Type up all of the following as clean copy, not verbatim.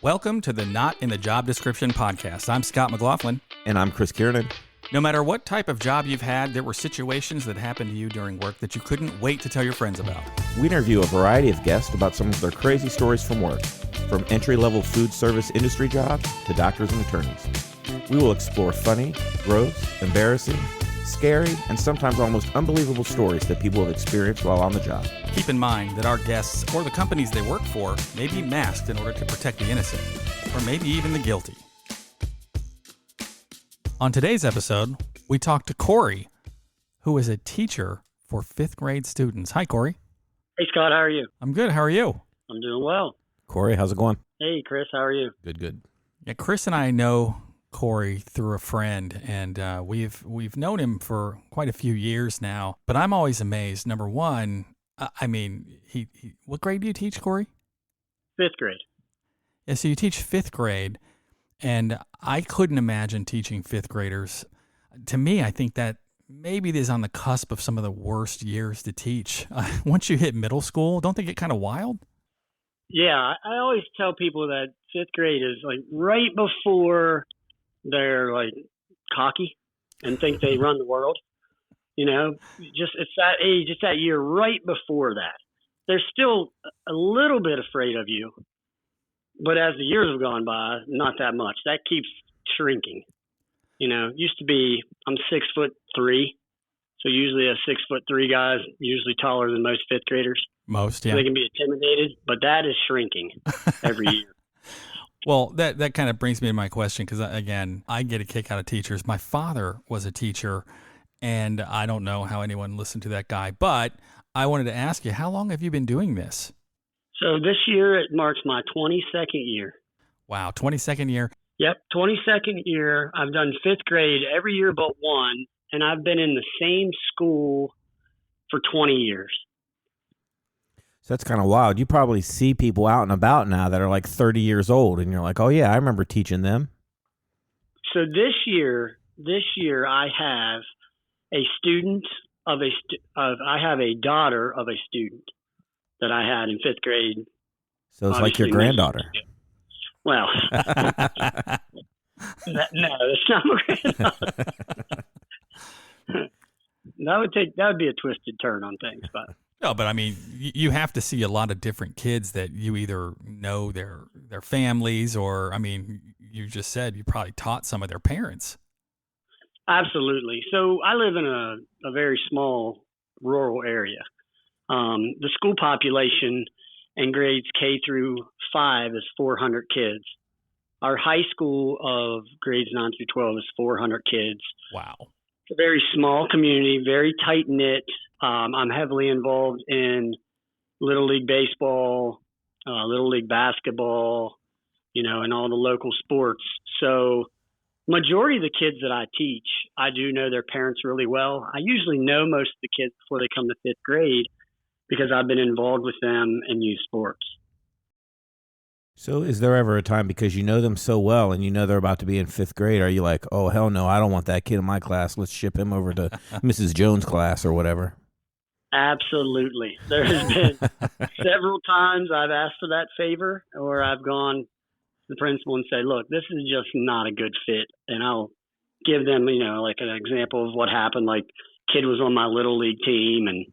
Welcome to the Not in the Job Description podcast. I'm Scott McLaughlin. And I'm Chris Kiernan. No matter what type of job you've had, there were situations that happened to you during work that you couldn't wait to tell your friends about. We interview a variety of guests about some of their crazy stories from work, from entry-level food service industry jobs to doctors and attorneys. We will explore funny, gross, embarrassing, scary, and sometimes almost unbelievable stories that people have experienced while on the job. Keep in mind that our guests or the companies they work for may be masked in order to protect the innocent, or maybe even the guilty. On today's episode, we talk to Cory, who is a teacher for fifth grade students. Hi, Cory. Hey, Scott. How are you? I'm good. How are you? I'm doing well. Cory, how's it going? Hey, Chris. How are you? Good. Yeah, Chris and I know Cory through a friend, and we've known him for quite a few years now. But I'm always amazed. Number one, he what grade do you teach, Cory? Fifth grade. Yeah, so you teach fifth grade, and I couldn't imagine teaching fifth graders. To me, I think that maybe this is on the cusp of some of the worst years to teach. Once you hit middle school, don't they get kind of wild? Yeah, I always tell people that fifth grade is like right before they're like cocky and think they run the world. You know, just it's that age, it's that year right before that. They're still a little bit afraid of you, but as the years have gone by, not that much. That keeps shrinking. You know, used to be, I'm 6'3", so usually a 6'3" guy is usually taller than most fifth graders. Most, yeah. So they can be intimidated, but that is shrinking every year. Well, that kind of brings me to my question because, again, I get a kick out of teachers. My father was a teacher, and I don't know how anyone listened to that guy, but I wanted to ask you, how long have you been doing this? So this year, it marks my 22nd year. Wow, 22nd year. Yep, 22nd year. I've done fifth grade every year but one, and I've been in the same school for 20 years. So that's kind of wild. You probably see people out and about now that are like 30 years old, and you're like, oh, yeah, I remember teaching them. So this year I have a student I have a daughter of a student that I had in fifth grade. So it's like your granddaughter. Well, no, that's not my granddaughter. That would be a twisted turn on things, but. No, but I mean, you have to see a lot of different kids that you either know their families or, I mean, you just said you probably taught some of their parents. Absolutely. So I live in a very small rural area. The school population in grades K through 5 is 400 kids. Our high school of grades 9 through 12 is 400 kids. Wow. It's a very small community, very tight-knit. I'm heavily involved in Little League baseball, Little League basketball, and all the local sports. So majority of the kids that I teach, I do know their parents really well. I usually know most of the kids before they come to fifth grade because I've been involved with them in youth sports. So is there ever a time, because you know them so well and you know they're about to be in fifth grade, are you like, oh, hell no, I don't want that kid in my class. Let's ship him over to Mrs. Jones' class or whatever? Absolutely. There has been several times I've asked for that favor, or I've gone to the principal and say, look, this is just not a good fit. And I'll give them, like an example of what happened. Like, kid was on my Little League team and,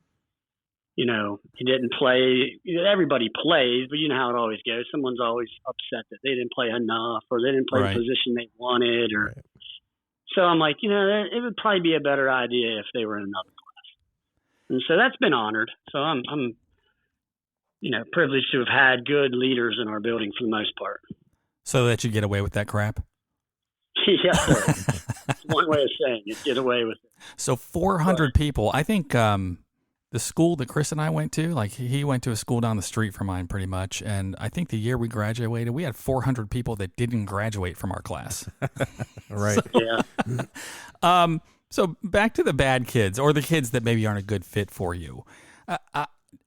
he didn't play. Everybody plays, but you know how it always goes. Someone's always upset that they didn't play enough or they didn't play the position they wanted. Or So I'm like, it would probably be a better idea if they were in another class. And so that's been honored. So I'm privileged to have had good leaders in our building for the most part. So that you get away with that crap? Yeah, that's one way of saying it, get away with it. So 400 people. I think the school that Chris and I went to, like he went to a school down the street from mine pretty much. And I think the year we graduated, we had 400 people that didn't graduate from our class. Right. Yeah. So back to the bad kids or the kids that maybe aren't a good fit for you.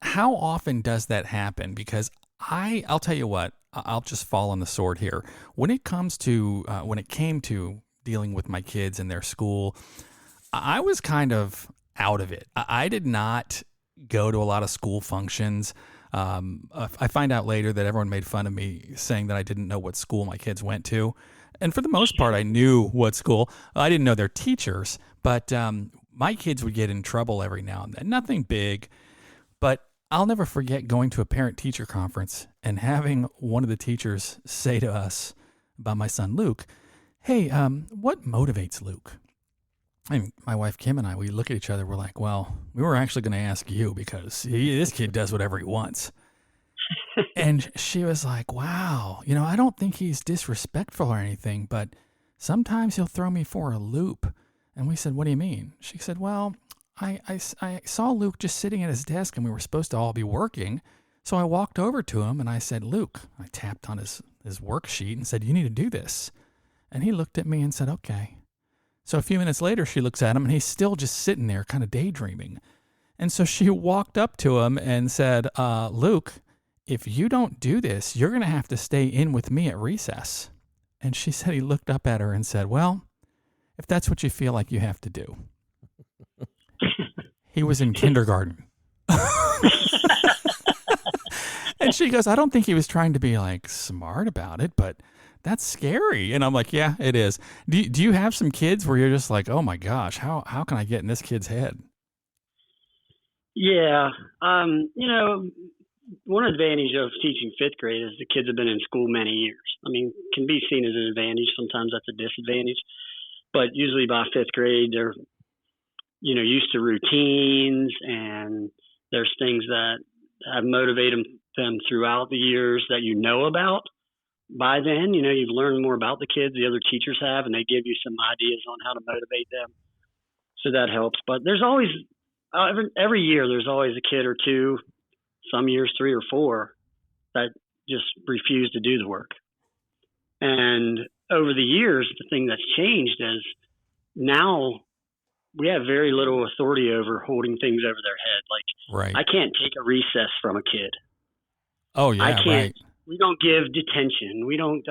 How often does that happen? Because I'll tell you what, I'll just fall on the sword here. When it came to dealing with my kids and their school, I was kind of out of it. I did not go to a lot of school functions. I find out later that everyone made fun of me saying that I didn't know what school my kids went to. And for the most part, I knew what school. I didn't know their teachers, but my kids would get in trouble every now and then. Nothing big, but I'll never forget going to a parent-teacher conference and having one of the teachers say to us about my son Luke, "Hey, what motivates Luke?" And my wife Kim and I, we look at each other. We're like, "Well, we were actually going to ask you because this kid does whatever he wants." And she was like, "Wow, I don't think he's disrespectful or anything, but sometimes he'll throw me for a loop." And we said, "What do you mean?" She said, "Well, I saw Luke just sitting at his desk and we were supposed to all be working. So I walked over to him and I said, 'Luke,' I tapped on his worksheet and said, 'You need to do this.' And he looked at me and said, 'Okay.' So a few minutes later, she looks at him and he's still just sitting there kind of daydreaming. And so she walked up to him and said, 'Luke, if you don't do this, you're going to have to stay in with me at recess.' And she said he looked up at her and said, 'Well, if that's what you feel like you have to do.'" He was in kindergarten. And she goes, "I don't think he was trying to be like smart about it, but that's scary." And I'm like, "Yeah, it is." Do you have some kids where you're just like, "Oh my gosh, how can I get in this kid's head?" Yeah. One advantage of teaching fifth grade is the kids have been in school many years. I mean, can be seen as an advantage. Sometimes that's a disadvantage. But usually by fifth grade, they're, used to routines, and there's things that have motivated them throughout the years that about. By then, you've learned more about the kids, the other teachers have, and they give you some ideas on how to motivate them. So that helps. But there's always, every year, there's always a kid or two, some years 3 or 4, that just refuse to do the work. And over the years, the thing that's changed is now we have very little authority over holding things over their head. Like, Right. I can't take a recess from a kid. Oh yeah, I can't. right. We don't give detention. We don't.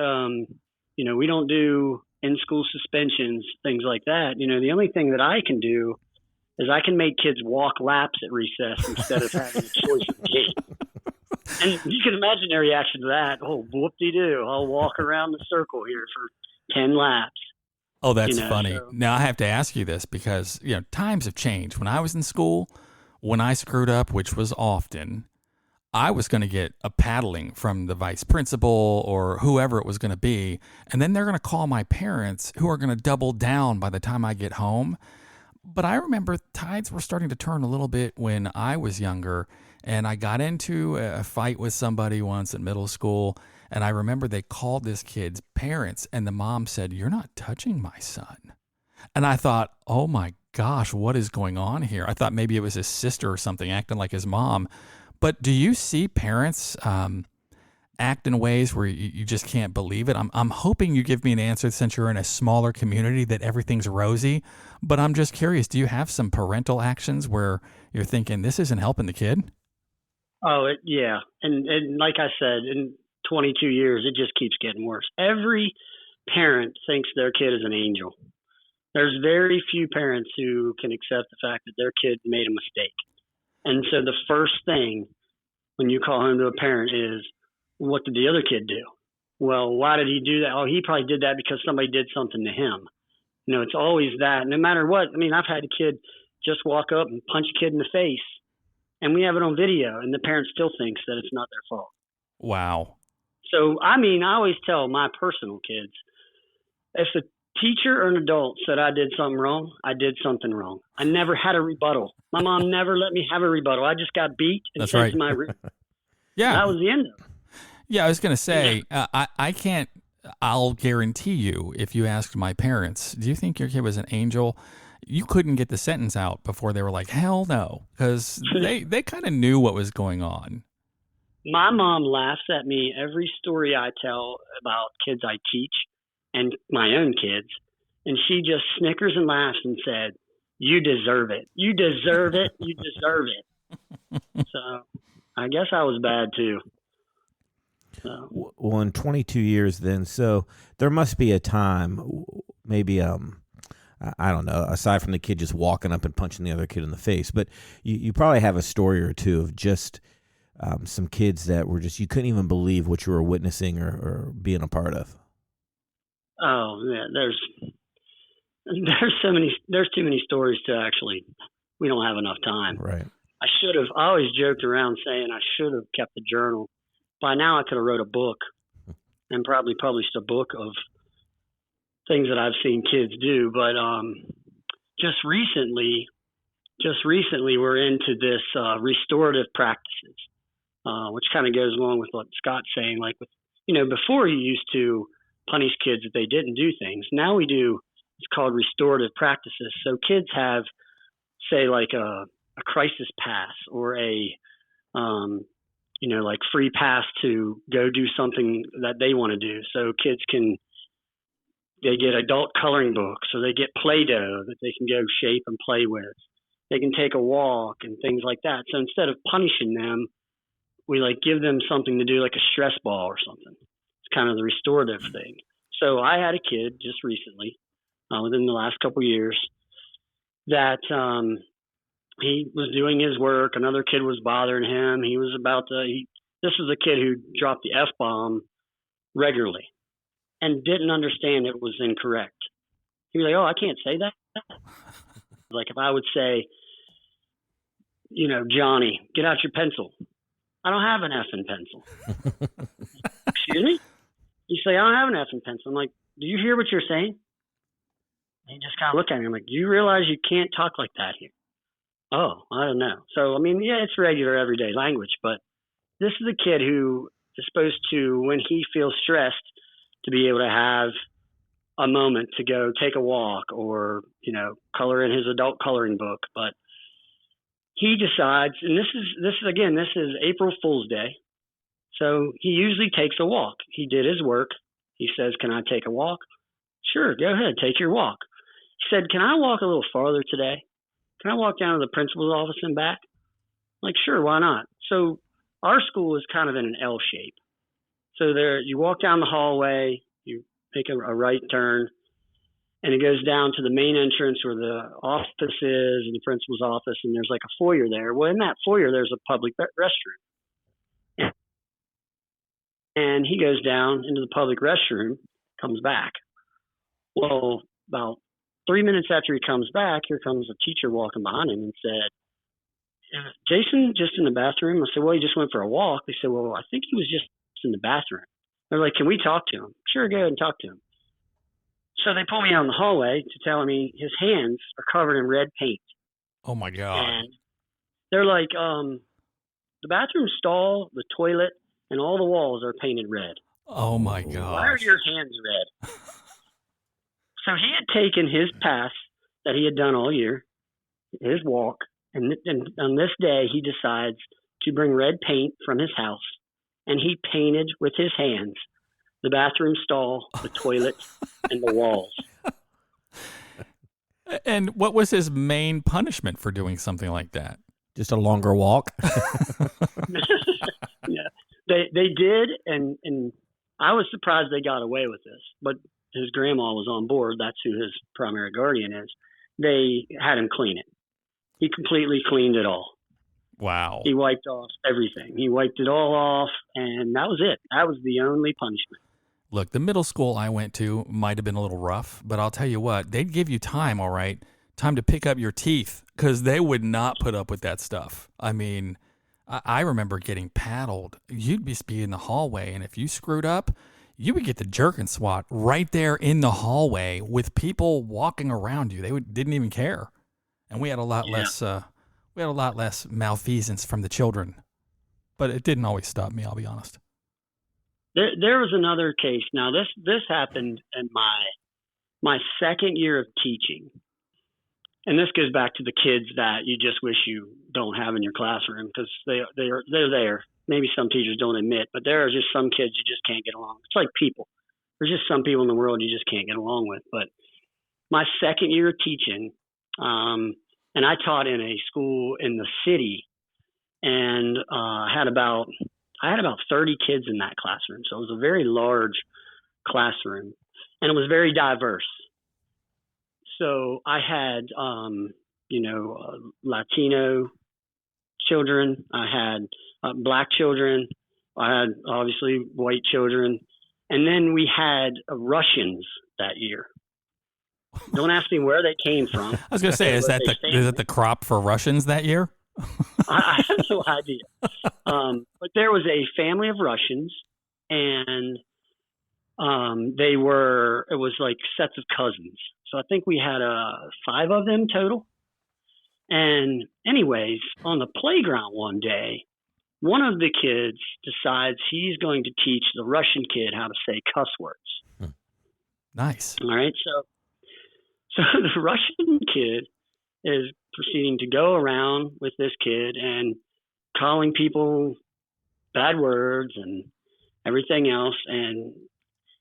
We don't do in-school suspensions, things like that. The only thing that I can do is I can make kids walk laps at recess instead of having a choice of the game. And you can imagine their reaction to that. "Oh, whoop-de-doo. I'll walk around the circle here for 10 laps." Oh, that's funny. So. Now I have to ask you this because, times have changed. When I was in school, when I screwed up, which was often, I was going to get a paddling from the vice principal or whoever it was going to be. And then they're going to call my parents, who are going to double down by the time I get home. But I remember tides were starting to turn a little bit when I was younger, and I got into a fight with somebody once in middle school, and I remember they called this kid's parents, and the mom said, "You're not touching my son." And I thought, oh my gosh, what is going on here? I thought maybe it was his sister or something acting like his mom. But do you see parents act in ways where you just can't believe it? I'm hoping you give me an answer since you're in a smaller community that everything's rosy. But I'm just curious, do you have some parental actions where you're thinking this isn't helping the kid? Oh, yeah. And like I said, in 22 years, it just keeps getting worse. Every parent thinks their kid is an angel. There's very few parents who can accept the fact that their kid made a mistake. And so the first thing when you call home to a parent is, what did the other kid do? Well, why did he do that? Oh, he probably did that because somebody did something to him. It's always that. No matter what. I mean, I've had a kid just walk up and punch a kid in the face, and we have it on video, and the parent still thinks that it's not their fault. Wow. So, I always tell my personal kids, if a teacher or an adult said I did something wrong, I did something wrong. I never had a rebuttal. My mom never let me have a rebuttal. I just got beat and That's sent right. to my room. Yeah. That was the end of it. Yeah, I was going to say, I can't, I'll guarantee you, if you asked my parents, do you think your kid was an angel? You couldn't get the sentence out before they were like, hell no, because they kind of knew what was going on. My mom laughs at me every story I tell about kids I teach and my own kids, and she just snickers and laughs and said, "You deserve it. You deserve it. You deserve it." So I guess I was bad too. So. Well, in 22 years then, so there must be a time, maybe, I don't know, aside from the kid just walking up and punching the other kid in the face, but you probably have a story or two of just some kids that were just, you couldn't even believe what you were witnessing or being a part of? Oh yeah, there's too many stories to actually. We don't have enough time. Right. I always joked around saying I should have kept a journal. By now I could have wrote a book and probably published a book of things that I've seen kids do. But just recently we're into this restorative practices, which kind of goes along with what Scott's saying. Like before you used to punish kids if they didn't do things. Now we do, it's called restorative practices. So kids have, say, like a crisis pass or a like free pass to go do something that they want to do. So kids they get adult coloring books, or they get Play-Doh that they can go shape and play with. They can take a walk and things like that. So instead of punishing them, we like give them something to do, like a stress ball or something. It's kind of the restorative thing. So I had a kid just recently, within the last couple of years, that he was doing his work. Another kid was bothering him. He was this was a kid who dropped the F-bomb regularly and didn't understand it was incorrect. He was like, "Oh, I can't say that." Like if I would say, "Johnny, get out your pencil." I don't have an F in pencil. Excuse me? You say, "I don't have an F in pencil." I'm like, "Do you hear what you're saying?" And he just kind of looked at me. I'm like, "Do you realize you can't talk like that here?" "Oh, I don't know." So, yeah, it's regular everyday language, but this is a kid who is supposed to, when he feels stressed, to be able to have a moment to go take a walk or, color in his adult coloring book. But he decides, and this is April Fool's Day. So he usually takes a walk. He did his work. He says, "Can I take a walk?" "Sure, go ahead, take your walk." He said, "Can I walk a little farther today? Can I walk down to the principal's office and back?" I'm like, "Sure, why not?" So our school is kind of in an L shape. So there, you walk down the hallway, you make a right turn, and it goes down to the main entrance where the office is and the principal's office, and there's like a foyer there. Well, in that foyer, there's a public restroom. And he goes down into the public restroom, comes back. Well, about 3 minutes after he comes back, here comes a teacher walking behind him and said, "Jason just in the bathroom?" I said, "Well, he just went for a walk." They said, "Well, I think he was just in the bathroom." They're like, "Can we talk to him?" "Sure, go ahead and talk to him." So they pull me out in the hallway to tell me his hands are covered in red paint. Oh my God. And they're like, the bathroom stall, the toilet, and all the walls are painted red. Oh my Why God. are your hands red? So he had taken his pass that he had done all year, his walk, and on this day he decides to bring red paint from his house, and he painted with his hands the bathroom stall, the toilet, and the walls. And what was his main punishment for doing something like that? Just a longer walk? Yeah, they did, and I was surprised they got away with this, but his grandma was on board. That's who his primary guardian is. They had him clean it. He completely cleaned it all. Wow. He wiped off everything. He wiped it all off, and that was it. That was the only punishment. Look, the middle school I went to might have been a little rough, but I'll tell you what, they'd give you time, all right, time to pick up your teeth, because they would not put up with that stuff. I mean, I remember getting paddled. You'd be in the hallway, and if you screwed up, you would get the jerk and swat right there in the hallway with people walking around you. They didn't even care, and we had a lot less. We had a lot less malfeasance from the children, but it didn't always stop me. I'll be honest. There was another case. Now this happened in my second year of teaching, and this goes back to the kids that you just wish you don't have in your classroom, because they're there. Maybe some teachers don't admit, but there are just some kids you just can't get along with. It's like people. There's just some people in the world you just can't get along with. But my second year of teaching, and I taught in a school in the city, and I had about 30 kids in that classroom. So it was a very large classroom, and it was very diverse. So I had, Latino children. I had black children. I had obviously white children, and then we had Russians that year. Don't ask me where they came from. I was going to say, is that the crop for Russians that year? I have no idea. But there was a family of Russians, and it was like sets of cousins. So I think we had 5 of them total. And anyways, on the playground one day, one of the kids decides he's going to teach the Russian kid how to say cuss words. Nice. All right. So the Russian kid is proceeding to go around with this kid and calling people bad words and everything else, and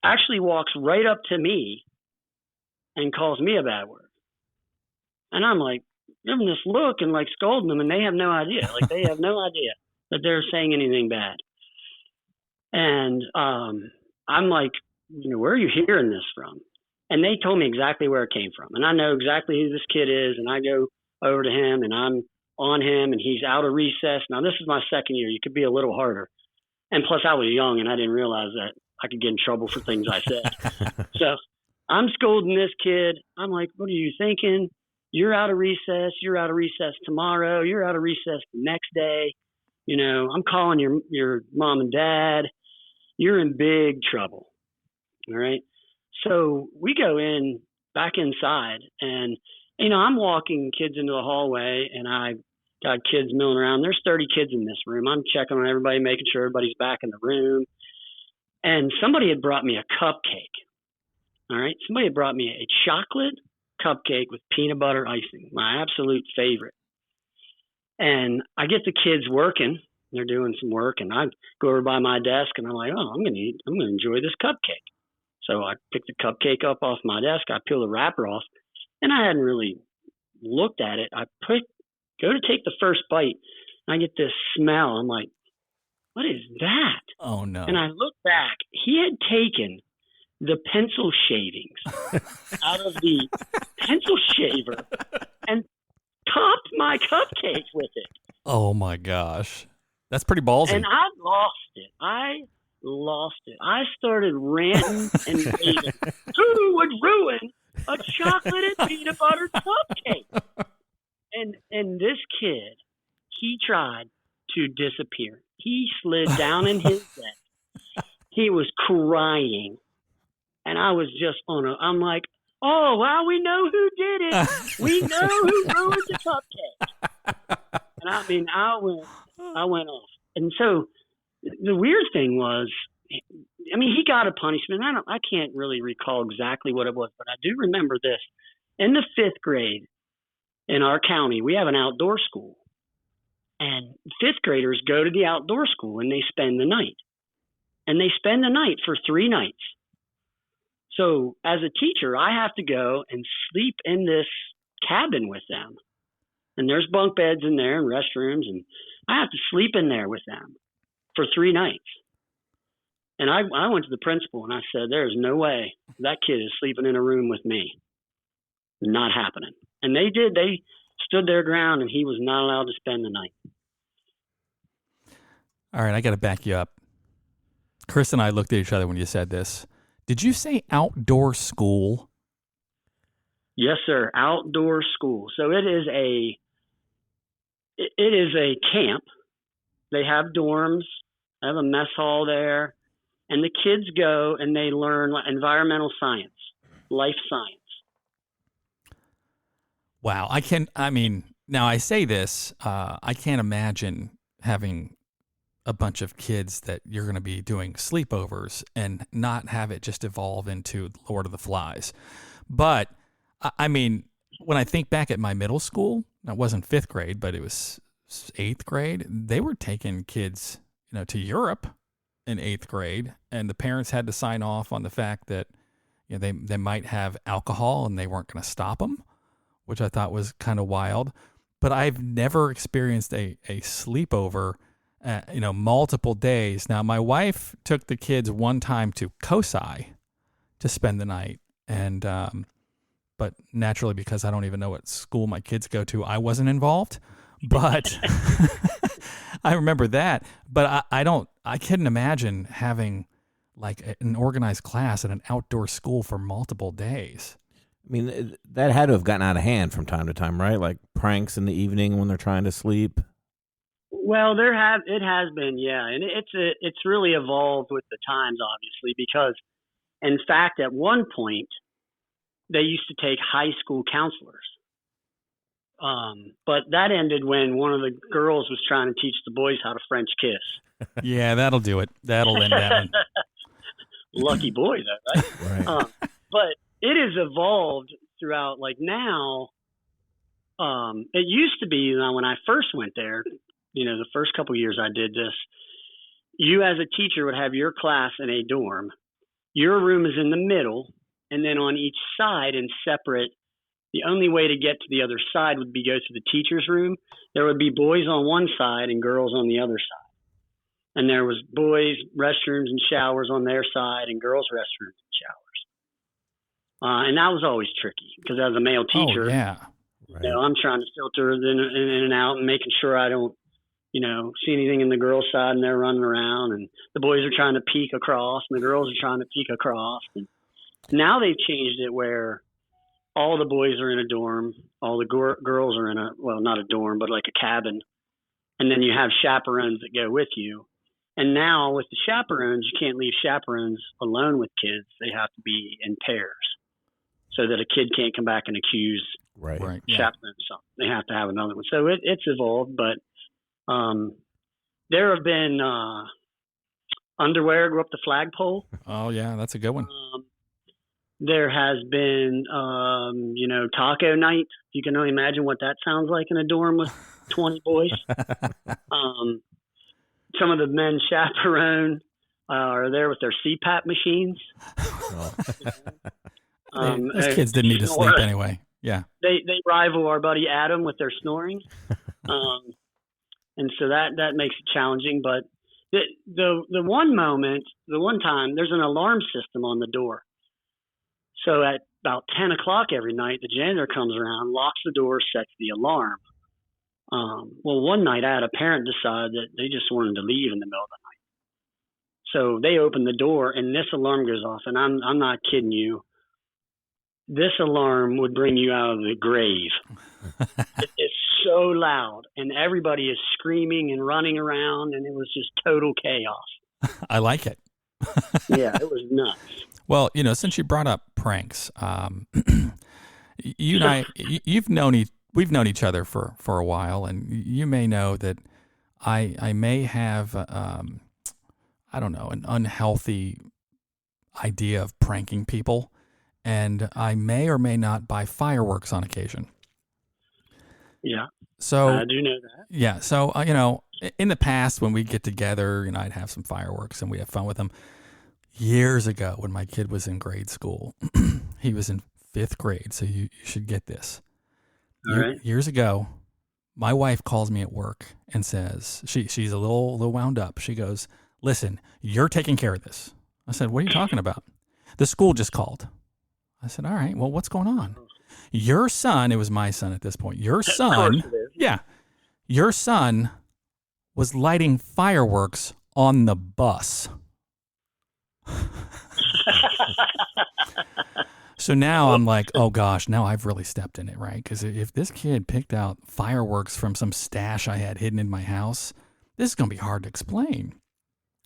actually walks right up to me and calls me a bad word. And I'm like, giving this look and like scolding them, and they have no idea. Like, they have no idea that they're saying anything bad. And I'm like, where are you hearing this from? And they told me exactly where it came from. And I know exactly who this kid is. And I go over to him and I'm on him, and he's out of recess. Now, this is my second year. You could be a little harder. And plus, I was young and I didn't realize that I could get in trouble for things I said. So I'm scolding this kid. I'm like, what are you thinking? You're out of recess. You're out of recess tomorrow. You're out of recess the next day. I'm calling your mom and dad. You're in big trouble. All right. So we go back inside, and, I'm walking kids into the hallway, and I got kids milling around. There's 30 kids in this room. I'm checking on everybody, making sure everybody's back in the room. And somebody had brought me a cupcake. All right. Somebody had brought me a chocolate cupcake with peanut butter icing, my absolute favorite. And I get the kids working. They're doing some work, and I go over by my desk, and I'm like, oh, I'm going to enjoy this cupcake. So I pick the cupcake up off my desk. I peel the wrapper off, and I hadn't really looked at it. I go to take the first bite, and I get this smell. I'm like, what is that? Oh, no. And I look back. He had taken the pencil shavings out of the pencil shaver and topped my cupcake with it. Oh, my gosh. That's pretty ballsy. And I lost it. I started ranting and raving. Who would ruin a chocolate and peanut butter cupcake? And this kid, he tried to disappear. He slid down in his bed. He was crying. And I was just I'm like, oh, wow, we know who did it. We know who ruined the cupcake. And I went off. And so the weird thing was, he got a punishment. I can't really recall exactly what it was, but I do remember this. In the 5th grade in our county, we have an outdoor school. And 5th graders go to the outdoor school and they spend the night. And they spend the night for 3 nights. So as a teacher, I have to go and sleep in this cabin with them. And there's bunk beds in there and restrooms, and I have to sleep in there with them for 3 nights. And I went to the principal and I said, there's no way that kid is sleeping in a room with me. Not happening. And they did. They stood their ground, and he was not allowed to spend the night. All right, I got to back you up. Chris and I looked at each other when you said this. Did you say outdoor school? Yes, sir. Outdoor school. So it is a camp. They have dorms. They have a mess hall there. And the kids go and they learn environmental science, life science. Wow. Now I say this, I can't imagine having a bunch of kids that you're going to be doing sleepovers and not have it just evolve into Lord of the Flies. But when I think back at my middle school, it wasn't 5th grade, but it was 8th grade. They were taking kids, to Europe in 8th grade, and the parents had to sign off on the fact that they might have alcohol and they weren't going to stop them, which I thought was kind of wild. But I've never experienced a sleepover, multiple days. Now, my wife took the kids one time to Cosi to spend the night, and but naturally, because I don't even know what school my kids go to, I wasn't involved. But I remember that. But I couldn't imagine having like an organized class at an outdoor school for multiple days. I mean, that had to have gotten out of hand from time to time, right? Like pranks in the evening when they're trying to sleep. Well, it has been, yeah, and it's really evolved with the times, obviously, because in fact, at one point, they used to take high school counselors. But that ended when one of the girls was trying to teach the boys how to French kiss. Yeah, that'll do it. That'll end that one. Lucky boy, though, right? Right. But it has evolved throughout. Like now, it used to be when I first went there. The first couple of years I did this, you as a teacher would have your class in a dorm. Your room is in the middle, and then on each side and separate. The only way to get to the other side would be go to the teacher's room. There would be boys on one side and girls on the other side. And there was boys' restrooms and showers on their side and girls' restrooms and showers. And that was always tricky because as a male teacher, yeah. Right. I'm trying to filter in and out and making sure I don't, see anything in the girls' side and they're running around and the boys are trying to peek across and the girls are trying to peek across. And now they've changed it where all the boys are in a dorm, all the girls are in not a dorm, but like a cabin. And then you have chaperones that go with you. And now with the chaperones, you can't leave chaperones alone with kids. They have to be in pairs so that a kid can't come back and accuse right. chaperones something. They have to have another one. So it's evolved, but there have been underwear go up the flagpole. Oh, yeah, that's a good one. There has been, taco night. You can only imagine what that sounds like in a dorm with 20 boys. Some of the men chaperone are there with their CPAP machines. Those kids didn't need to sleep anyway. Yeah. They rival our buddy Adam with their snoring. And so that makes it challenging. But the one time, there's an alarm system on the door. So at about 10 o'clock every night, the janitor comes around, locks the door, sets the alarm. Well, one night I had a parent decide that they just wanted to leave in the middle of the night. So they open the door and this alarm goes off. And I'm not kidding you. This alarm would bring you out of the grave. It is so loud and everybody is screaming and running around and it was just total chaos. I like it. Yeah, it was nuts. Well, since you brought up pranks, you and I, we've known each other for a while, and you may know that I may have, I don't know, an unhealthy idea of pranking people, and I may or may not buy fireworks on occasion. Yeah. So I do know that. Yeah. So, in the past when we get together, I'd have some fireworks and we have fun with them. Years ago, when my kid was in grade school, he was in 5th grade, so you should get this. All right. Years ago, my wife calls me at work and says, she's a little wound up. She goes, "Listen, you're taking care of this." I said, "What are you talking about?" "The school just called." I said, "All right, well, what's going on?" "Your son," it was my son at this point, "your son," yeah, "your son was lighting fireworks on the bus." So now I'm like, oh gosh, now I've really stepped in it, right? Because if this kid picked out fireworks from some stash I had hidden in my house, this is going to be hard to explain.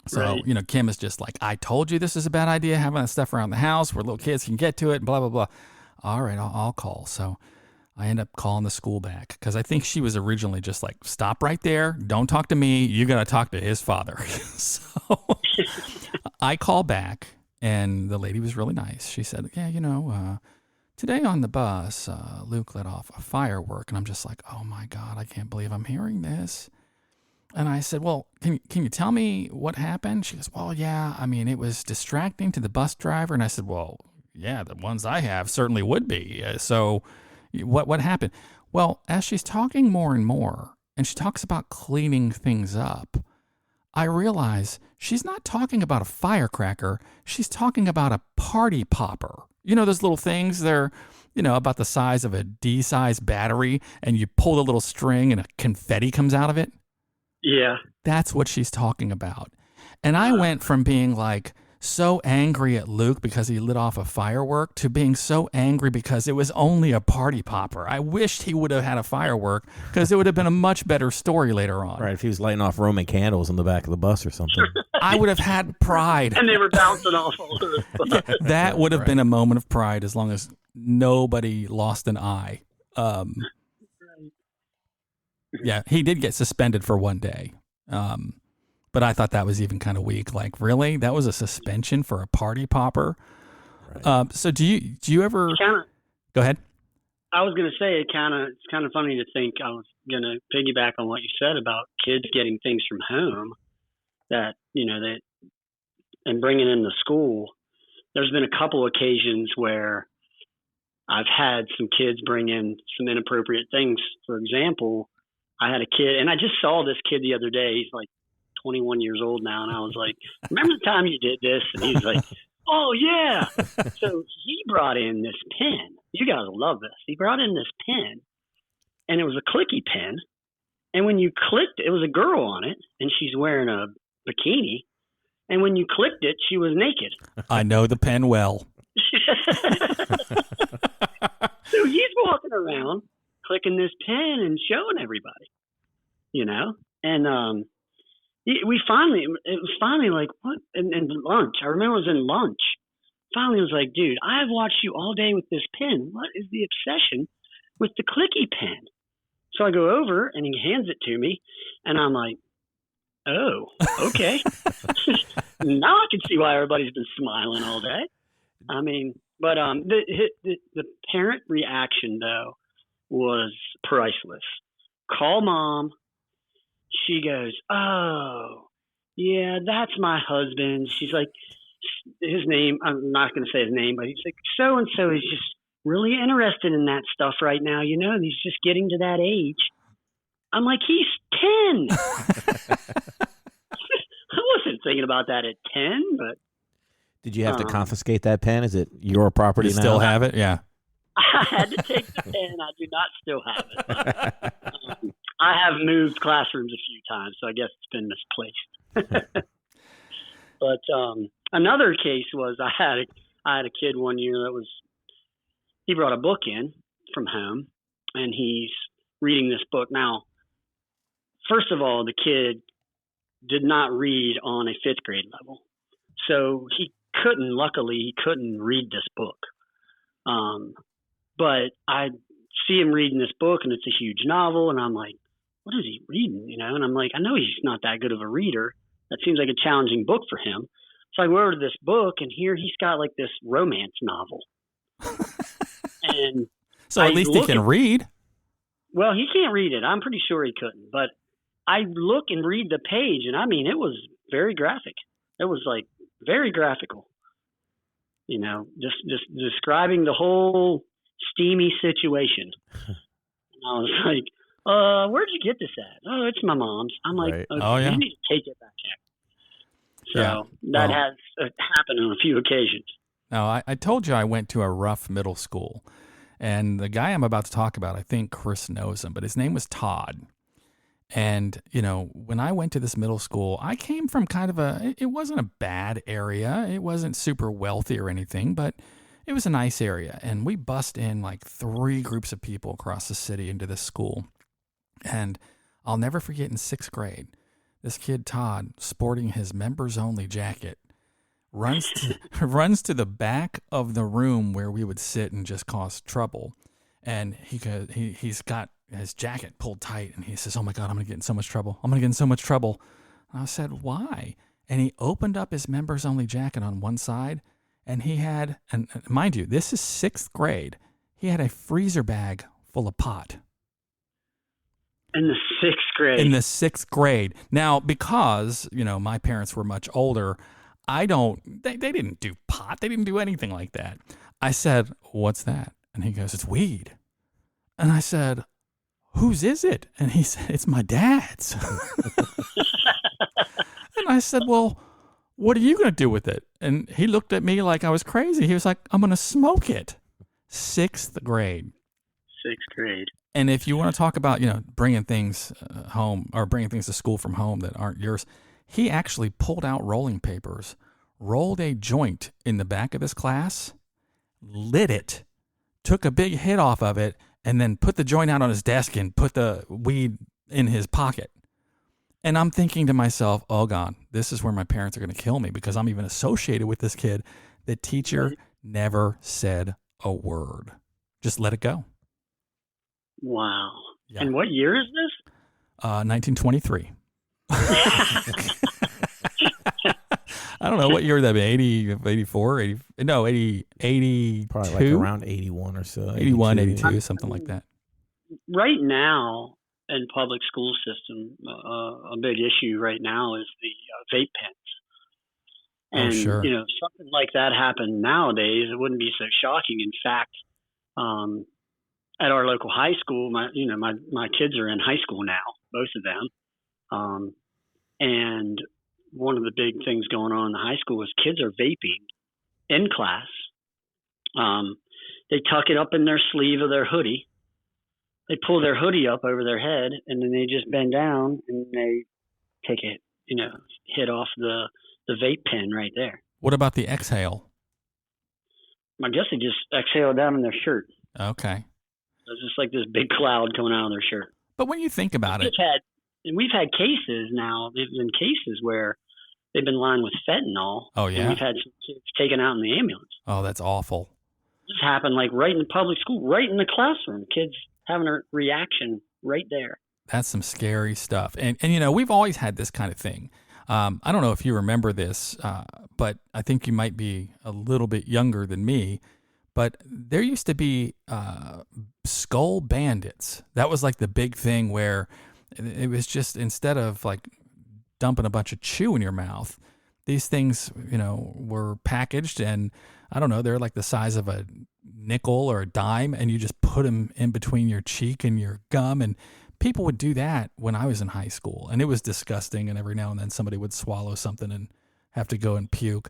So, right. Kim is just like, "I told you this is a bad idea, having that stuff around the house where little kids can get to it, blah, blah, blah." All right, I'll call. So I end up calling the school back because I think she was originally just like, "Stop right there. Don't talk to me. You got to talk to his father." So I call back and the lady was really nice. She said, "Yeah, today on the bus, Luke let off a firework." And I'm just like, oh my God, I can't believe I'm hearing this. And I said, "Well, can you tell me what happened?" She goes, "Well, yeah, it was distracting to the bus driver." And I said, "Well, yeah, the ones I have certainly would be. So what happened?" Well, as she's talking more and more, and she talks about cleaning things up, I realize she's not talking about a firecracker. She's talking about a party popper. Those little things, they're about the size of a D-size battery, and you pull the little string and a confetti comes out of it. Yeah. That's what she's talking about. And I went from being like so angry at Luke because he lit off a firework to being so angry because it was only a party popper. I wished he would have had a firework because it would have been a much better story later on. Right, if he was lighting off Roman candles in the back of the bus or something. I would have had pride. And they were bouncing off all over the bus. Yeah, that would have been a moment of pride as long as nobody lost an eye. Yeah, he did get suspended for one day. But I thought that was even kind of weak. Like, really? That was a suspension for a party popper? Right. So do you ever go ahead? I was going to say it's kind of funny to think. I was going to piggyback on what you said about kids getting things from home that and bringing in to school. There's been a couple occasions where I've had some kids bring in some inappropriate things. For example, I had a kid, and I just saw this kid the other day. He's like 21 years old now, and I was like, remember the time you did this? And he's like, oh yeah. So he brought in this pen. You guys will love this. He brought in this pen, and it was a clicky pen, and when you clicked it was a girl on it, and she's wearing a bikini, and when you clicked it, she was naked. I know the pen well. So he's walking around clicking this pen and showing everybody, and it was finally like, what? And lunch, I remember it was in lunch. Finally, I was like, dude, I've watched you all day with this pen. What is the obsession with the clicky pen? So I go over and he hands it to me, and I'm like, oh, okay. Now I can see why everybody's been smiling all day. I mean, but the parent reaction though was priceless. Call mom. She goes, oh, yeah, that's my husband. She's like, his name, I'm not going to say his name, but he's like, so-and-so is just really interested in that stuff right now. He's just getting to that age. I'm like, he's 10. I wasn't thinking about that at 10, but. Did you have to confiscate that pen? Is it your property now? You still have it? Yeah. I had to take the pen. I do not still have it. But, I have moved classrooms a few times, so I guess it's been misplaced. But another case was I had a kid one year he brought a book in from home, and he's reading this book. Now, first of all, the kid did not read on a 5th grade level, so luckily he couldn't read this book. But I see him reading this book, and it's a huge novel, and I'm like, what is he reading? And I'm like, I know he's not that good of a reader. That seems like a challenging book for him. So I go over to this book, and here he's got like this romance novel. And so at least he can read. Well, he can't read it. I'm pretty sure he couldn't. But I look and read the page, and I mean, it was very graphic. It was like very graphical. Just describing the whole steamy situation. And I was like, where'd you get this at? Oh, it's my mom's. I'm like, right. Okay, Oh, yeah. You need to take it back here. So that has happened on a few occasions. Now, I told you I went to a rough middle school, and the guy I'm about to talk about, I think Chris knows him, but his name was Todd. And, when I went to this middle school, I came from it wasn't a bad area. It wasn't super wealthy or anything, but it was a nice area. And we bussed in like 3 groups of people across the city into this school. And I'll never forget in 6th grade, this kid, Todd, sporting his members only jacket, runs to the back of the room where we would sit and just cause trouble. And he's got his jacket pulled tight, and he says, oh my God, I'm going to get in so much trouble. I'm going to get in so much trouble. And I said, why? And he opened up his members only jacket on one side, and he had, and mind you, this is 6th grade, he had a freezer bag full of pot. In the 6th grade. In the 6th grade. Now, because, my parents were much older, they didn't do pot. They didn't do anything like that. I said, what's that? And he goes, it's weed. And I said, whose is it? And he said, it's my dad's. And I said, well, what are you going to do with it? And he looked at me like I was crazy. He was like, I'm going to smoke it. 6th grade. 6th grade. And if you want to talk about, bringing things home or bringing things to school from home that aren't yours, he actually pulled out rolling papers, rolled a joint in the back of his class, lit it, took a big hit off of it, and then put the joint out on his desk and put the weed in his pocket. And I'm thinking to myself, oh God, this is where my parents are going to kill me because I'm even associated with this kid. The teacher never said a word. Just let it go. Wow. Yeah. And what year is this? 1923. I don't know what year would that be. 80, 84, 80, no, 80, 82? Probably like around 81 or so. 81, 82, something like that. Right now in public school system, a big issue right now is the vape pens. And, sure. Something like that happened nowadays, it wouldn't be so shocking. In fact, at our local high school, my kids are in high school now, both of them. And one of the big things going on in the high school is kids are vaping in class. They tuck it up in their sleeve of their hoodie. They pull their hoodie up over their head, and then they just bend down and they take a hit off the vape pen right there. What about the exhale? I guess they just exhale down in their shirt. Okay. It's just like this big cloud coming out of their shirt. But when you think about it, we've had cases now. There's been cases where they've been lined with fentanyl. Oh yeah. And we've had some kids taken out in the ambulance. Oh, that's awful. This happened like right in the public school, right in the classroom. Kids having a reaction right there. That's some scary stuff. And we've always had this kind of thing. I don't know if you remember this, but I think you might be a little bit younger than me. But there used to be skull bandits. That was like the big thing where it was just instead of like dumping a bunch of chew in your mouth, these things, were packaged and I don't know, they're like the size of a nickel or a dime and you just put them in between your cheek and your gum. And people would do that when I was in high school and it was disgusting. And every now and then somebody would swallow something and have to go and puke.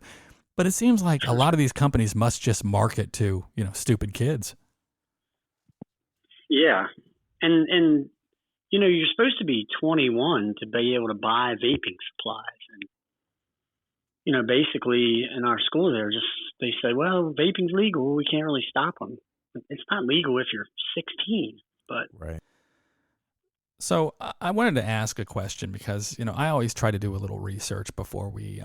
But it seems like a lot of these companies must just market to, stupid kids. Yeah. And you're supposed to be 21 to be able to buy vaping supplies. And, basically in our school they say, well, vaping's legal. We can't really stop them. It's not legal if you're 16, but. Right. So I wanted to ask a question because, I always try to do a little research before we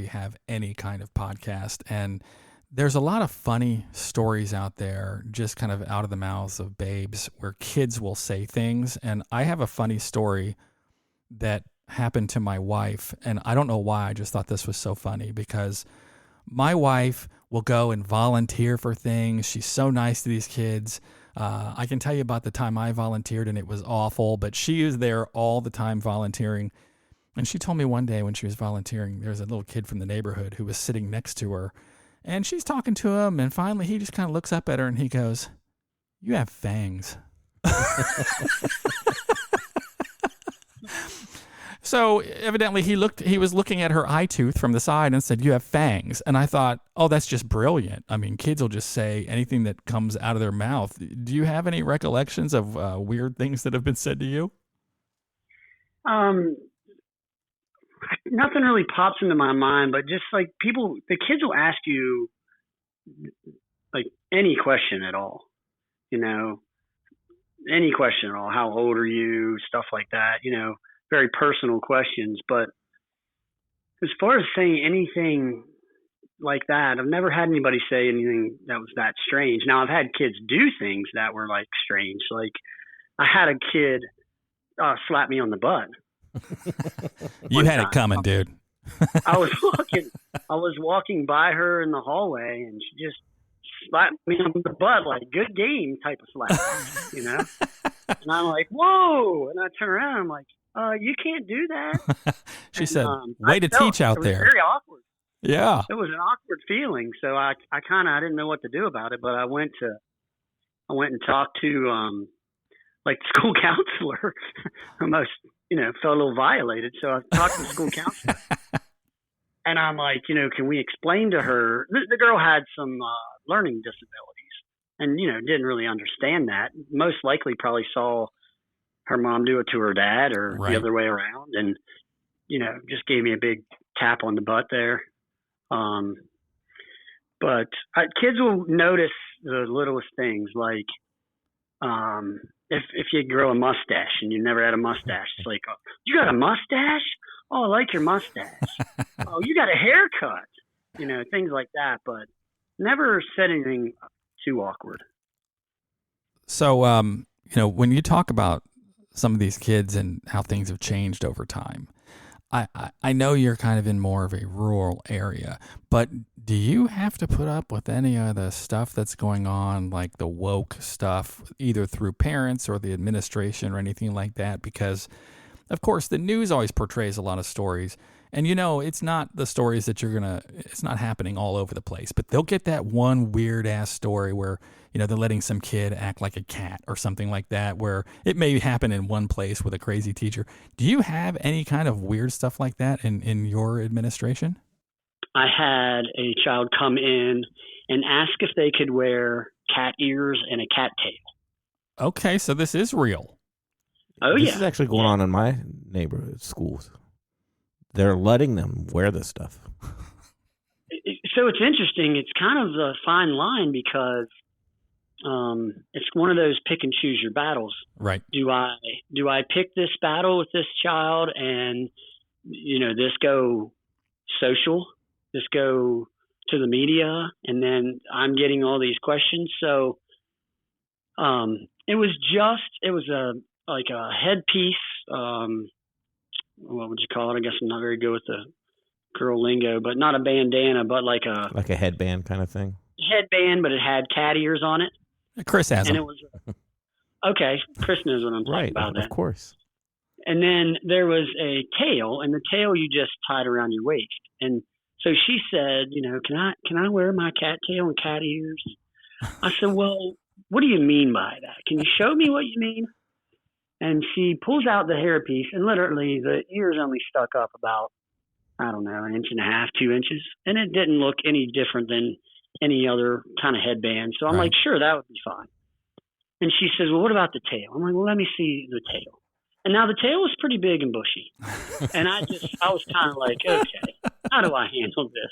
have any kind of podcast. And there's a lot of funny stories out there, just kind of out of the mouths of babes where kids will say things. And I have a funny story that happened to my wife. And I don't know why. I just thought this was so funny because my wife will go and volunteer for things. She's so nice to these kids. I can tell you about the time I volunteered and it was awful, but she is there all the time volunteering. And she told me one day when she was volunteering, there was a little kid from the neighborhood who was sitting next to her and she's talking to him. And finally he just kind of looks up at her and he goes, "You have fangs." So evidently he was looking at her eye tooth from the side and said, "You have fangs." And I thought, oh, that's just brilliant. I mean, kids will just say anything that comes out of their mouth. Do you have any recollections of weird things that have been said to you? Nothing really pops into my mind, but just like the kids will ask you like any question at all, any question at all. How old are you? Stuff like that, very personal questions. But as far as saying anything like that, I've never had anybody say anything that was that strange. Now I've had kids do things that were like strange. Like I had a kid slap me on the butt. You had it coming, dude. I was walking by her in the hallway and she just slapped me on the butt, like good game type of slap, And I'm like, whoa. And I turn around and I'm like, you can't do that. She said, way to teach out there. It was very awkward. Yeah. It was an awkward feeling. So I didn't know what to do about it, but I went and talked to, like the school counselor. Almost, felt a little violated. So I talked to the school counselor and I'm like, can we explain to her, the girl had some, learning disabilities. and didn't really understand that. Most likely, probably saw her mom do it to her dad, or the Right. other way around, and just gave me a big tap on the butt there. But kids will notice the littlest things, like if you grow a mustache and you never had a mustache, it's like, oh, you got a mustache? Oh, I like your mustache. Oh, you got a haircut. Things like that, but never said anything too awkward. So, when you talk about some of these kids and how things have changed over time, I know you're kind of in more of a rural area, but do you have to put up with any of the stuff that's going on, like the woke stuff, either through parents or the administration or anything like that? Because, of course, the news always portrays a lot of stories. And, it's not the stories that it's not happening all over the place, but they'll get that one weird ass story where, they're letting some kid act like a cat or something like that, where it may happen in one place with a crazy teacher. Do you have any kind of weird stuff like that in your administration? I had a child come in and ask if they could wear cat ears and a cat tail. Okay, so this is real. Oh, this yeah. is actually going on in my neighborhood schools. They're letting them wear this stuff. So it's interesting. It's kind of a fine line, because it's one of those pick and choose your battles. Right. Do I pick this battle with this child and this go social, this go to the media, and then I'm getting all these questions. So it was a headpiece. What would you call it? I guess I'm not very good with the girl lingo, but not a bandana, but like a headband kind of thing. Headband, but it had cat ears on it. Chris has and them. it was okay. Chris knows what I'm talking about. Of course. And then there was a tail, and the tail you just tied around your waist. And so she said, can I wear my cat tail and cat ears? I said, well, what do you mean by that? Can you show me what you mean? And she pulls out the hairpiece, and literally the ears only stuck up about, I don't know, 1.5 inches, 2 inches. And it didn't look any different than any other kind of headband. So I'm like, sure, that would be fine. And she says, well, what about the tail? I'm like, well, let me see the tail. And now the tail was pretty big and bushy. And I was kind of like, okay, how do I handle this?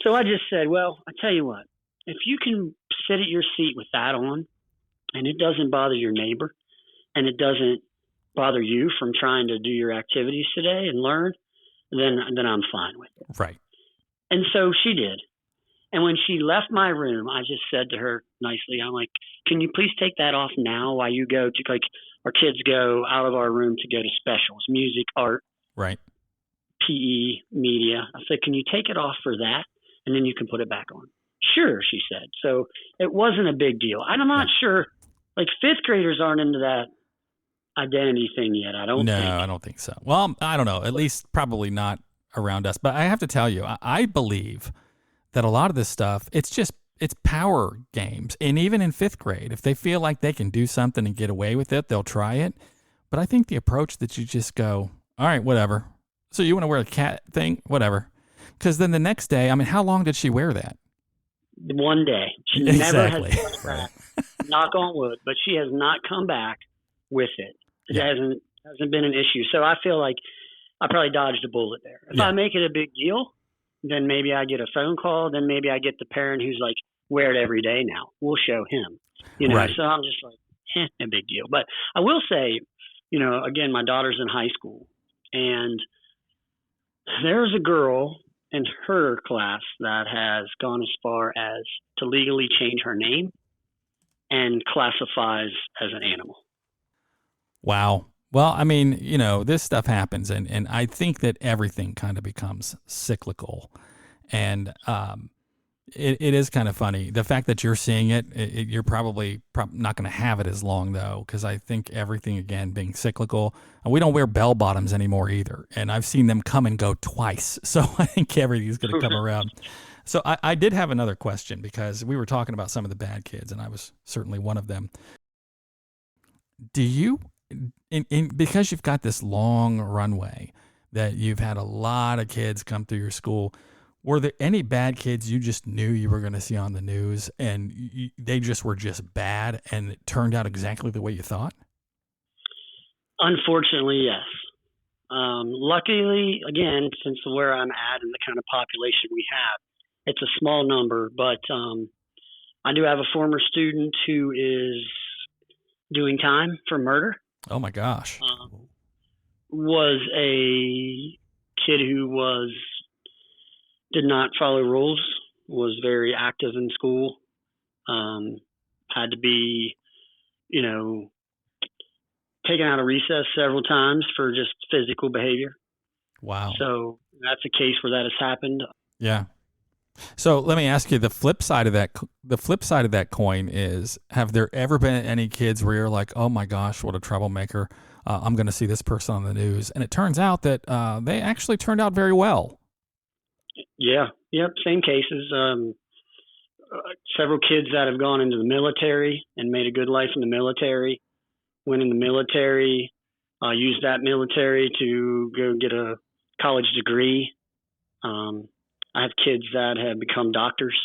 So I just said, well, I tell you what, if you can sit at your seat with that on, and it doesn't bother your neighbor, and it doesn't bother you from trying to do your activities today and learn, then I'm fine with it. Right. And so she did. And when she left my room, I just said to her nicely, I'm like, can you please take that off now while you go to, like, our kids go out of our room to go to specials, music, art, right, PE, media. I said, can you take it off for that? And then you can put it back on. Sure, she said. So it wasn't a big deal. I'm not sure, like, fifth graders aren't into that identity thing yet. I don't think. I don't think so. Well, I don't know. At least probably not around us. But I have to tell you, I believe that a lot of this stuff, it's power games. And even in fifth grade, if they feel like they can do something and get away with it, they'll try it. But I think the approach that you just go, all right, whatever. So you want to wear a cat thing? Whatever. Because then the next day, I mean, how long did she wear that? One day. She Exactly. never has come back. Knock on wood, but she has not come back with it. It hasn't been an issue. So I feel like I probably dodged a bullet there. If I make it a big deal, then maybe I get a phone call. Then maybe I get the parent who's like, wear it every day now. We'll show him. Right. So I'm just like, a big deal. But I will say, again, my daughter's in high school, and there's a girl in her class that has gone as far as to legally change her name and classifies as an animal. Wow. Well, I mean, this stuff happens, and I think that everything kind of becomes cyclical. And it is kind of funny. The fact that you're seeing it, you're probably not going to have it as long, though, because I think everything, again, being cyclical. And we don't wear bell bottoms anymore either. And I've seen them come and go twice. So I think everything's going to come around. So I did have another question, because we were talking about some of the bad kids, and I was certainly one of them. Do you, because you've got this long runway that you've had a lot of kids come through your school, Were there any bad kids you just knew you were going to see on the news, and they just were just bad, and it turned out exactly the way you thought? Unfortunately, yes. Luckily, again, since where I'm at and the kind of population we have, it's a small number, but I do have a former student who is doing time for murder. Oh my gosh. Was a kid who did not follow rules, was very active in school, had to be, taken out of recess several times for just physical behavior. Wow. So that's a case where that has happened. Yeah. So let me ask you, the flip side of that coin is, have there ever been any kids where you're like, oh my gosh, what a troublemaker. I'm going to see this person on the news. And it turns out that they actually turned out very well. Yeah. Yep. Same cases. Several kids that have gone into the military and made a good life in the military, went in the military, used that military to go get a college degree. I have kids that have become doctors,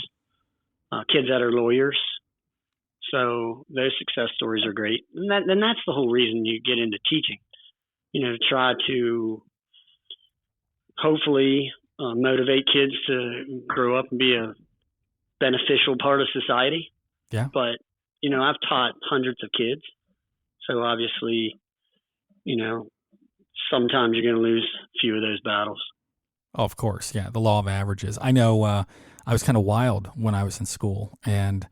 kids that are lawyers. So those success stories are great. And that's the whole reason you get into teaching, to try to hopefully motivate kids to grow up and be a beneficial part of society. Yeah. But, I've taught hundreds of kids. So obviously, sometimes you're going to lose a few of those battles. Oh, of course. Yeah. The law of averages. I know I was kind of wild when I was in school, and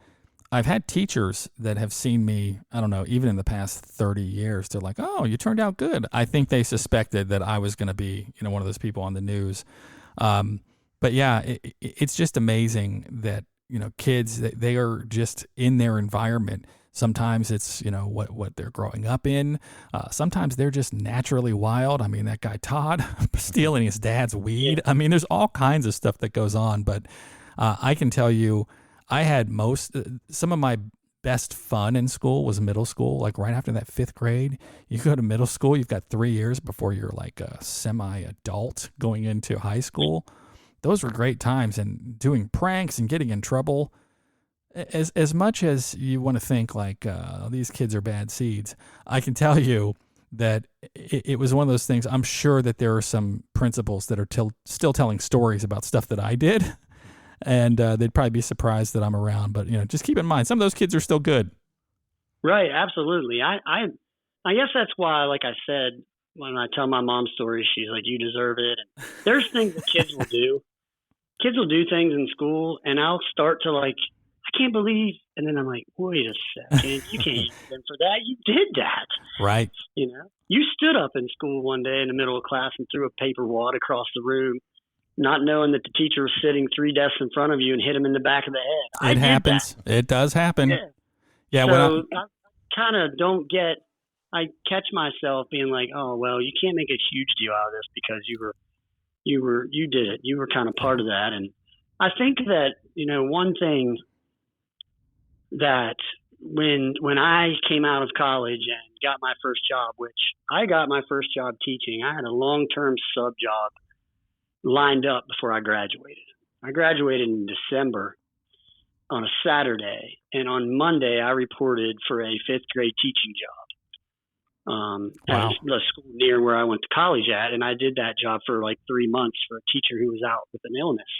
I've had teachers that have seen me, I don't know, even in the past 30 years, they're like, oh, you turned out good. I think they suspected that I was going to be, one of those people on the news. But yeah, it's just amazing that, kids, they are just in their environment. Sometimes it's, what they're growing up in. Sometimes they're just naturally wild. I mean, that guy Todd stealing his dad's weed. I mean, there's all kinds of stuff that goes on. But I can tell you, I had some of my best fun in school was middle school. Like right after that 5th grade, you go to middle school, you've got 3 years before you're like a semi-adult going into high school. Those were great times, and doing pranks and getting in trouble. As much as you want to think like these kids are bad seeds, I can tell you that it was one of those things. I'm sure that there are some principals that are still telling stories about stuff that I did, and they'd probably be surprised that I'm around. But just keep in mind, some of those kids are still good. Right, absolutely. I guess that's why, like I said, when I tell my mom stories, she's like, "You deserve it." And there's things that kids will do. Kids will do things in school, and I'll start to like, I can't believe, and then I'm like, wait a second, you can't use them for that. You did that. Right. You stood up in school one day in the middle of class and threw a paper wad across the room, not knowing that the teacher was sitting 3 desks in front of you, and hit him in the back of the head. It happens. It does happen. Yeah. So I kind of I catch myself being like, oh, well, you can't make a huge deal out of this because you did it. You were kind of part of that. And I think that, one thing that when I came out of college and got my first job, which I got my first job teaching, I had a long-term sub job lined up before I graduated. I graduated in December on a Saturday, and on Monday I reported for a 5th grade teaching job at the school near where I went to college at, and I did that job for like 3 months for a teacher who was out with an illness.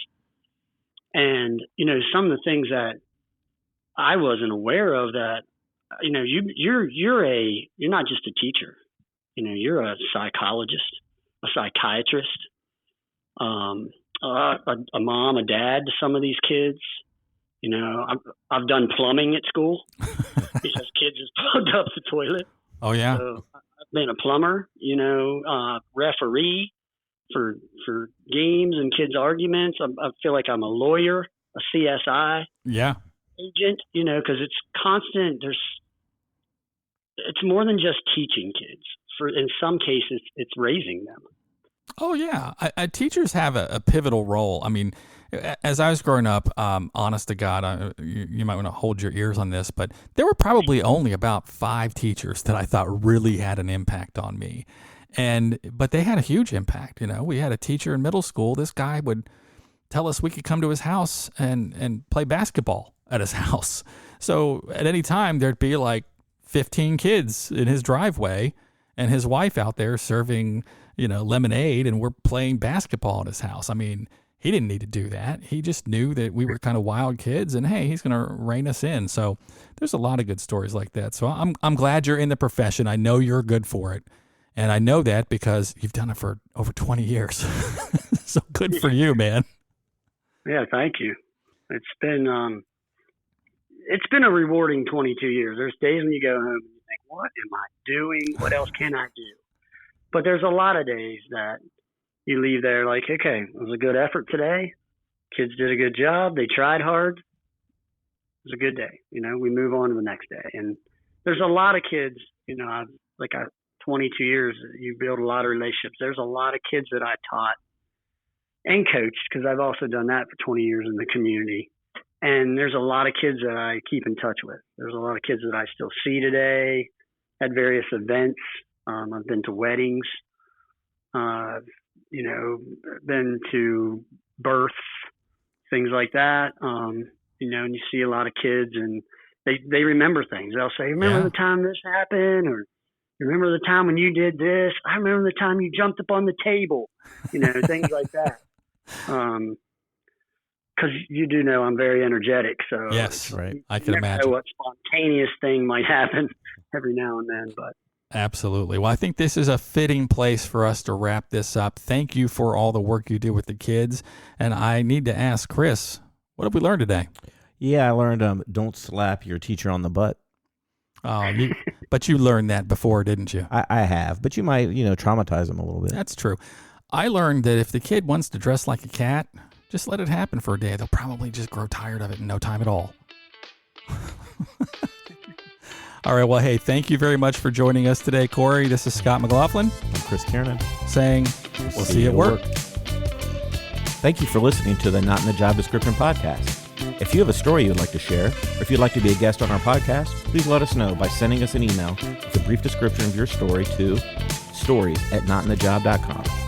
And some of the things that I wasn't aware of, that you're not just a teacher, you're a psychologist, a psychiatrist, a mom, a dad to some of these kids. I've done plumbing at school because kids just plugged up the toilet. Oh yeah. So I've been a plumber, referee for games and kids' arguments. I feel like I'm a lawyer, a CSI. Yeah. Agent, because it's constant. It's more than just teaching kids. In some cases, it's raising them. Oh yeah, teachers have a pivotal role. I mean, as I was growing up, honest to God, you might want to hold your ears on this, but there were probably only about 5 teachers that I thought really had an impact on me, but they had a huge impact. We had a teacher in middle school. This guy would tell us we could come to his house and play basketball at his house. So at any time, there'd be like 15 kids in his driveway and his wife out there serving, lemonade, and we're playing basketball at his house. I mean, he didn't need to do that. He just knew that we were kind of wild kids, and hey, he's going to rein us in. So there's a lot of good stories like that. So I'm glad you're in the profession. I know you're good for it. And I know that because you've done it for over 20 years. So good for you, man. Yeah, thank you. It's been a rewarding 22 years. There's days when you go home and you think, what am I doing? What else can I do? But there's a lot of days that you leave there like, okay, it was a good effort today. Kids did a good job. They tried hard. It was a good day. We move on to the next day. And there's a lot of kids, 22 years, you build a lot of relationships. There's a lot of kids that I taught and coached, because I've also done that for 20 years in the community. And there's a lot of kids that I keep in touch with. There's a lot of kids that I still see today at various events. I've been to weddings, been to births, things like that. And you see a lot of kids and they remember things. They'll say, remember the time this happened, or remember the time when you did this? I remember the time you jumped up on the table, things like that. Because you do know I'm very energetic, so yes, right. I can imagine know what spontaneous thing might happen every now and then, but absolutely. Well, I think this is a fitting place for us to wrap this up. Thank you for all the work you do with the kids, and I need to ask Chris, what have we learned today? Yeah, I learned don't slap your teacher on the butt. Oh, but you learned that before, didn't you? I have, but you might traumatize them a little bit. That's true. I learned that if the kid wants to dress like a cat, just let it happen for a day. They'll probably just grow tired of it in no time at all. All right. Well, hey, thank you very much for joining us today, Cory. This is Scott McLaughlin. I'm Chris Kiernan. Saying, we'll see you at work. Thank you for listening to the Not in the Job Description podcast. If you have a story you'd like to share, or if you'd like to be a guest on our podcast, please let us know by sending us an email with a brief description of your story to stories@notinthejob.com.